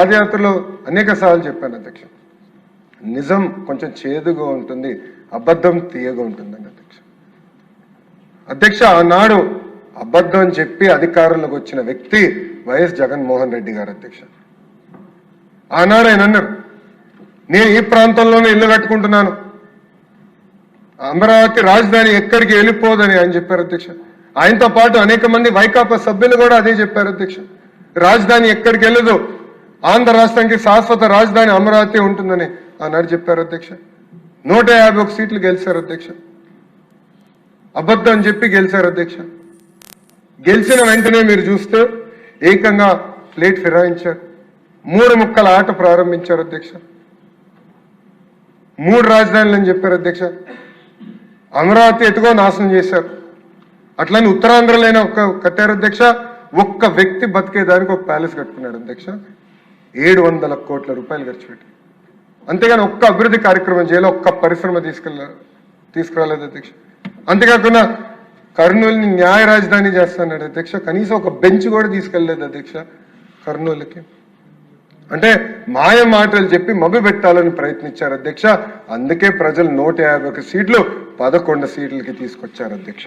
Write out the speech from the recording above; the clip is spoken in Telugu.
పాదయాత్రలో అనేక సార్లు చెప్పాను అధ్యక్ష, నిజం కొంచెం చేదుగా ఉంటుంది, అబద్ధం తీయగా ఉంటుందని అధ్యక్ష. ఆనాడు అబద్ధం చెప్పి అధికారంలోకి వచ్చిన వ్యక్తి వైఎస్ జగన్మోహన్ రెడ్డి గారు అధ్యక్ష. ఆనాడు ఆయన అన్నారు, నేను ఈ ప్రాంతంలోనే ఇల్లు కట్టుకుంటున్నాను, అమరావతి రాజధాని ఎక్కడికి వెళ్ళిపోదని ఆయన చెప్పారు అధ్యక్ష. ఆయనతో పాటు అనేక మంది వైకాపా సభ్యులు కూడా అదే చెప్పారు అధ్యక్ష. రాజధాని ఎక్కడికి వెళ్ళదు, ఆంధ్ర రాష్ట్రానికి శాశ్వత రాజధాని అమరావతి ఉంటుందని ఆనాడు చెప్పారు అధ్యక్ష. 151 సీట్లు గెలిచారు అధ్యక్ష. అబద్ధం చెప్పి గెలిచారు అధ్యక్ష. గెలిచిన వెంటనే మీరు చూస్తే ఏకంగా ప్లేట్ ఫిరాయించారు, 3 ముక్కల ఆట ప్రారంభించారు అధ్యక్ష. 3 రాజధానులు అని చెప్పారు అధ్యక్ష. అమరావతి ఎటుగో నాశనం చేశారు. అట్లని ఉత్తరాంధ్రలైనా కట్టారు అధ్యక్ష. ఒక్క వ్యక్తి బతికేదానికి ఒక ప్యాలెస్ కట్టుకున్నాడు అధ్యక్ష. 700 కోట్ల రూపాయలు ఖర్చు పెట్టి, అంతేగాని ఒక్క అభివృద్ధి కార్యక్రమం చేయాలి, ఒక్క పరిశ్రమ తీసుకురాలేదు అధ్యక్ష. అంతేకాకుండా కర్నూలుని న్యాయ రాజధాని చేస్తాడు అధ్యక్ష. కనీసం ఒక బెంచ్ కూడా తీసుకెళ్లేదు అధ్యక్ష కర్నూలుకి. అంటే మాయ మాటలు చెప్పి మభ్య పెట్టాలని ప్రయత్నించారు అధ్యక్ష. అందుకే ప్రజలు 151 సీట్లు 11 సీట్లకి తీసుకొచ్చారు అధ్యక్ష.